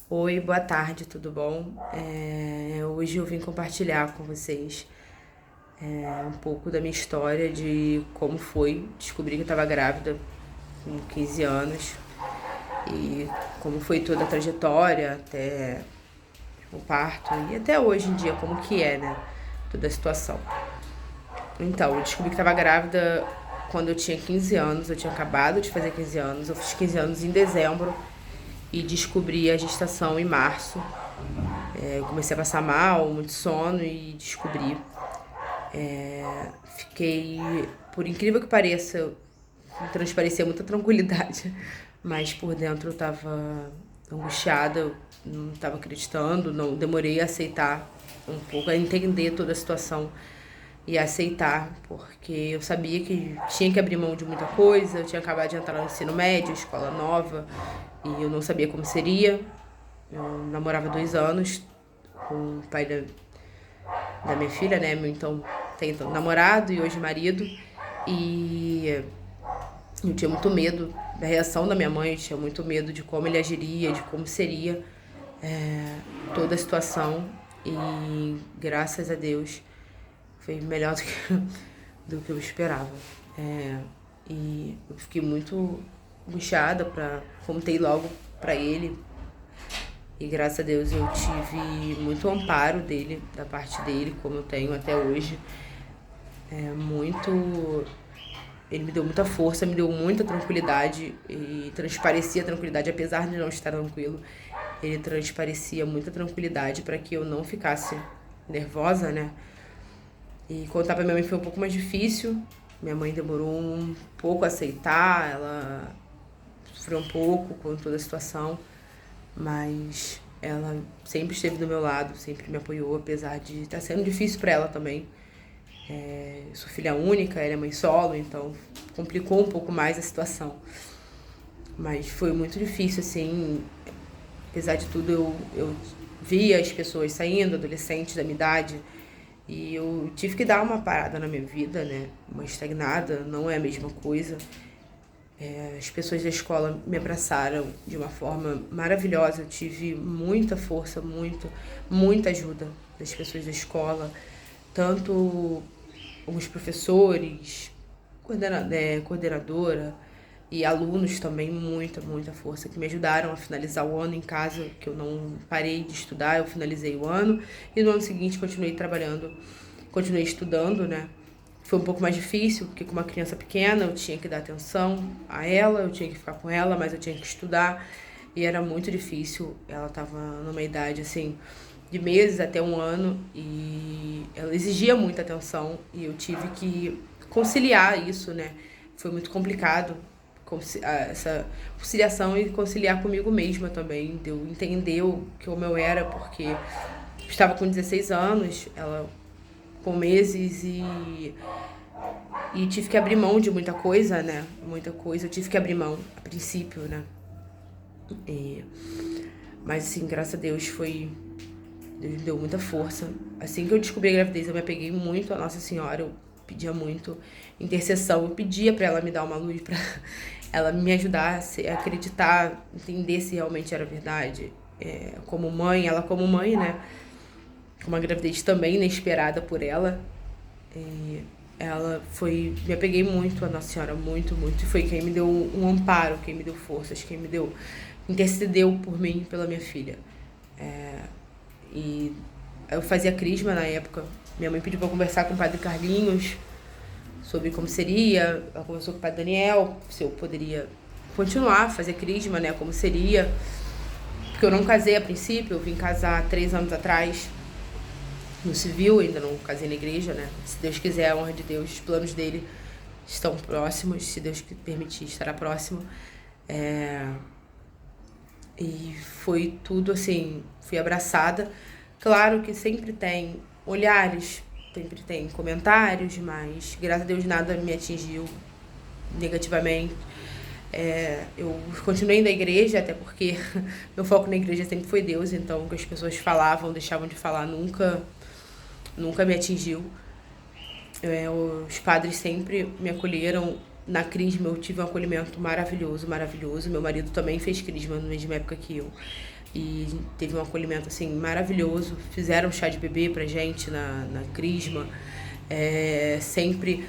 Oi, boa tarde, tudo bom? Hoje eu vim compartilhar com vocês um pouco da minha história de como foi descobrir que eu estava grávida com 15 anos e como foi toda a trajetória até o parto e até hoje em dia como que é, né? Toda a situação. Então, eu descobri que estava grávida quando eu tinha 15 anos, eu tinha acabado de fazer 15 anos, eu fiz 15 anos em dezembro e descobri a gestação em março. Eu comecei a passar mal, muito sono e descobri. Fiquei, por incrível que pareça, transparecia muita tranquilidade, mas por dentro eu tava angustiada, eu não tava acreditando, não demorei a aceitar um pouco, a entender toda a situação e a aceitar, porque eu sabia que tinha que abrir mão de muita coisa, eu tinha acabado de entrar no ensino médio, escola nova, e eu não sabia como seria. Eu namorava 2 anos com o pai da minha filha, né? Meu então tem então, namorado e hoje marido. E eu tinha muito medo da reação da minha mãe, eu tinha muito medo de como ele agiria, de como seria toda a situação. E graças a Deus foi melhor do que eu esperava. E eu fiquei muito angustiada, contei logo pra ele. E graças a Deus eu tive muito amparo dele, da parte dele, como eu tenho até hoje. Muito. Ele me deu muita força, me deu muita tranquilidade e transparecia tranquilidade, apesar de não estar tranquilo. Ele transparecia muita tranquilidade para que eu não ficasse nervosa, né? E contar pra minha mãe foi um pouco mais difícil. Minha mãe demorou um pouco a aceitar, ela sofreu um pouco com toda a situação, mas ela sempre esteve do meu lado, sempre me apoiou, apesar de estar sendo difícil para ela também. Eu sou filha única, ela é mãe solo, então complicou um pouco mais a situação. Mas foi muito difícil, assim. Apesar de tudo, eu via as pessoas saindo, adolescentes da minha idade, e eu tive que dar uma parada na minha vida, né? Uma estagnada, não é a mesma coisa. As pessoas da escola me abraçaram de uma forma maravilhosa. Eu tive muita força, muita ajuda das pessoas da escola, tanto os professores, coordenadora e alunos também, muita força, que me ajudaram a finalizar o ano em casa, que eu não parei de estudar, eu finalizei o ano e no ano seguinte continuei trabalhando, continuei estudando, né? Foi um pouco mais difícil, porque com uma criança pequena eu tinha que dar atenção a ela, eu tinha que ficar com ela, mas eu tinha que estudar e era muito difícil. Ela estava numa idade assim de meses até um ano e ela exigia muita atenção e eu tive que conciliar isso, né? Foi muito complicado essa conciliação e conciliar comigo mesma também, de eu entender o que o meu era, porque estava com 16 anos, ela com meses e tive que abrir mão de muita coisa, né? Muita coisa eu tive que abrir mão a princípio, né? E, mas assim, graças a Deus Deus me deu muita força. Assim que eu descobri a gravidez, eu me apeguei muito à Nossa Senhora, eu pedia muito intercessão, eu pedia pra ela me dar uma luz, pra ela me ajudar a acreditar, entender se realmente era verdade. Como mãe, ela como mãe, né? Uma gravidez também inesperada por ela. E ela foi. Me apeguei muito à Nossa Senhora, muito. E foi quem me deu um amparo, quem me deu forças, quem me deu. Intercedeu por mim, pela minha filha. E eu fazia crisma na época. Minha mãe pediu pra eu conversar com o padre Carlinhos sobre como seria. Ela conversou com o padre Daniel, se eu poderia continuar a fazer crisma, né? Como seria. Porque eu não casei a princípio, eu vim casar 3 anos atrás no civil, ainda não casei na igreja, né? Se Deus quiser, a honra de Deus, os planos dele estão próximos, se Deus permitir, estará próximo. E foi tudo assim, fui abraçada. Claro que sempre tem olhares, sempre tem comentários, mas graças a Deus nada me atingiu negativamente. Eu continuei na igreja, até porque meu foco na igreja sempre foi Deus, então o que as pessoas falavam, deixavam de falar, nunca me atingiu. Os padres sempre me acolheram. Na crisma eu tive um acolhimento maravilhoso. Meu marido também fez crisma na mesma época que eu. e teve um acolhimento, assim, maravilhoso. Fizeram chá de bebê pra gente na Crisma, sempre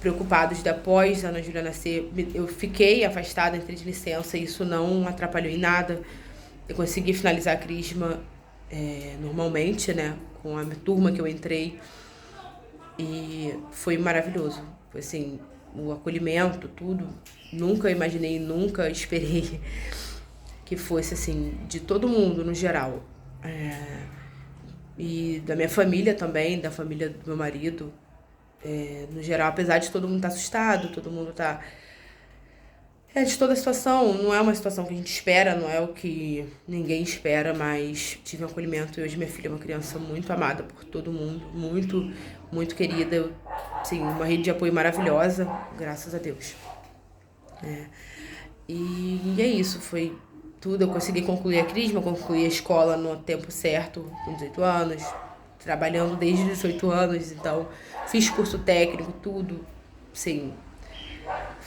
preocupados de após a Ana Júlia nascer. Eu fiquei afastada, entrei de licença, e isso não atrapalhou em nada. Eu consegui finalizar a Crisma normalmente, né, com a turma que eu entrei, e foi maravilhoso. Foi assim, o acolhimento, tudo. Nunca imaginei, nunca esperei que fosse assim, de todo mundo no geral. E da minha família também, da família do meu marido. No geral, apesar de todo mundo estar assustado, todo mundo estar de toda a situação. Não é uma situação que a gente espera, não é o que ninguém espera, mas tive um acolhimento. E hoje minha filha é uma criança muito amada por todo mundo, muito, muito querida. Sim, uma rede de apoio maravilhosa, graças a Deus. E é isso, foi tudo. Eu consegui concluir a Crisma, concluí a escola no tempo certo, com 18 anos, trabalhando desde os 18 anos, então fiz curso técnico, tudo, sim.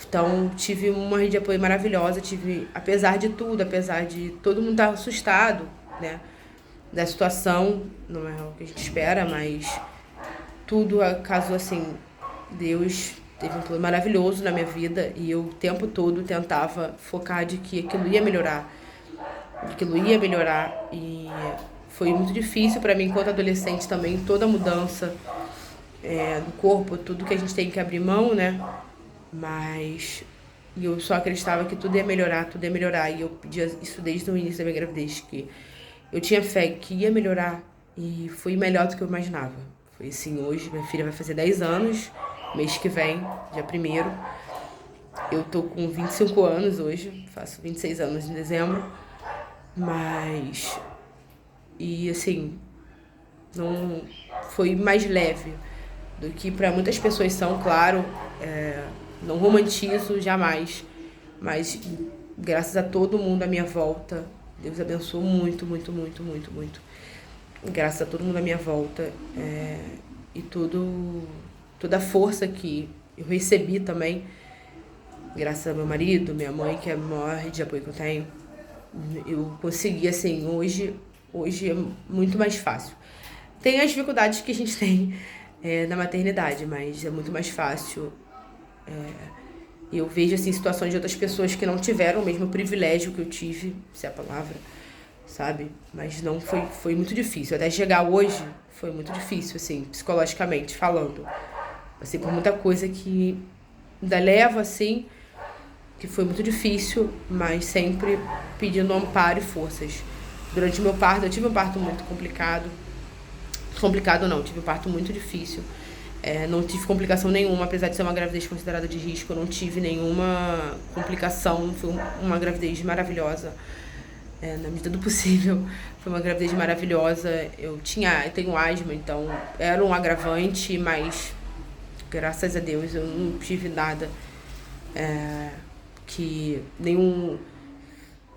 Então, tive uma rede de apoio maravilhosa, apesar de tudo, apesar de todo mundo estar assustado, né, da situação, não é o que a gente espera, mas tudo casou assim. Deus teve um plano maravilhoso na minha vida e eu o tempo todo tentava focar de que aquilo ia melhorar, e foi muito difícil para mim enquanto adolescente também, toda a mudança do corpo, tudo que a gente tem que abrir mão, né? Mas eu só acreditava que tudo ia melhorar, e eu pedia isso desde o início da minha gravidez, que eu tinha fé que ia melhorar, e foi melhor do que eu imaginava. Foi assim, hoje minha filha vai fazer 10 anos, mês que vem, dia 1º. Eu tô com 25 anos hoje, faço 26 anos em dezembro, mas... E assim, não foi mais leve do que para muitas pessoas são, claro. Não romantizo jamais, mas graças a todo mundo à minha volta, Deus abençoou muito, muito, muito, muito, muito. Graças a todo mundo à minha volta, e toda a força que eu recebi também, graças ao meu marido, minha mãe, que é a maior rede de apoio que eu tenho, eu consegui, assim, hoje é muito mais fácil. Tem as dificuldades que a gente tem na maternidade, mas é muito mais fácil. Eu vejo, assim, situações de outras pessoas que não tiveram o mesmo privilégio que eu tive, se é a palavra, sabe? Mas não foi muito difícil. Até chegar hoje foi muito difícil, assim, psicologicamente falando. Assim, por muita coisa que ainda levo, assim, que foi muito difícil, mas sempre pedindo amparo e forças. Durante o meu parto, eu tive um parto muito complicado. Complicado não, tive um parto muito difícil. Não tive complicação nenhuma, apesar de ser uma gravidez considerada de risco, eu não tive nenhuma complicação. Foi uma gravidez maravilhosa, na medida do possível. Foi uma gravidez maravilhosa. Eu tenho asma, então era um agravante, mas graças a Deus eu não tive nada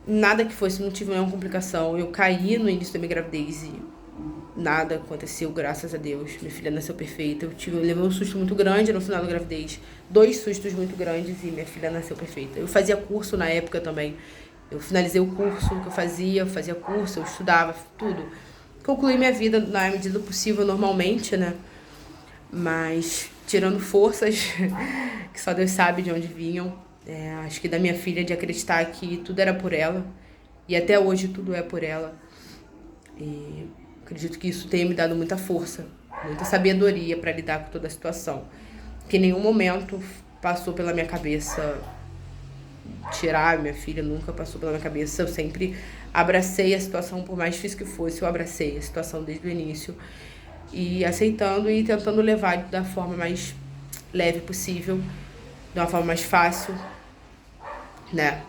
nada que fosse, não tive nenhuma complicação. Eu caí no início da minha gravidez e nada aconteceu, graças a Deus. Minha filha nasceu perfeita. Eu levei um susto muito grande no final da gravidez. 2 sustos muito grandes e minha filha nasceu perfeita. Eu fazia curso na época também. Eu finalizei o curso que eu fazia curso, eu estudava, tudo. Concluí minha vida na medida do possível, normalmente, né? Mas tirando forças que só Deus sabe de onde vinham. Acho que da minha filha, de acreditar que tudo era por ela. E até hoje tudo é por ela. E acredito que isso tenha me dado muita força, muita sabedoria para lidar com toda a situação. Que em nenhum momento passou pela minha cabeça tirar minha filha, nunca passou pela minha cabeça. Eu sempre abracei a situação, por mais difícil que fosse, eu abracei a situação desde o início. E aceitando e tentando levar da forma mais leve possível, de uma forma mais fácil, né?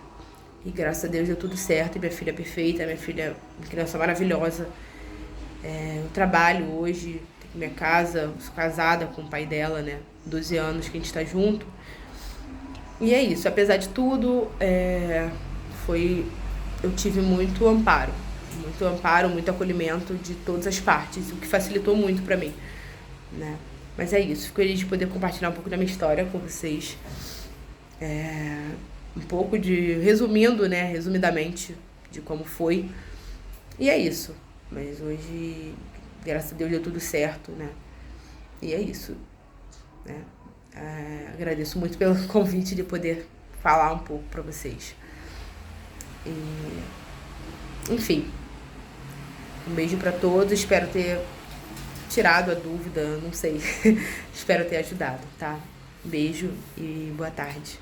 E graças a Deus deu tudo certo, e minha filha é perfeita, minha filha é uma criança maravilhosa. Eu trabalho hoje, tenho minha casa, sou casada com o pai dela, né? 12 anos que a gente tá junto. E é isso, apesar de tudo, eu tive muito amparo, muito acolhimento de todas as partes, o que facilitou muito pra mim, né? Mas é isso, fico feliz de poder compartilhar um pouco da minha história com vocês. Um pouco resumindo, né, resumidamente, de como foi. E é isso. Mas hoje, graças a Deus, deu tudo certo, né? E é isso, né? Agradeço muito pelo convite de poder falar um pouco pra vocês. E, enfim, um beijo pra todos. Espero ter tirado a dúvida, não sei. Espero ter ajudado, tá? Beijo e boa tarde.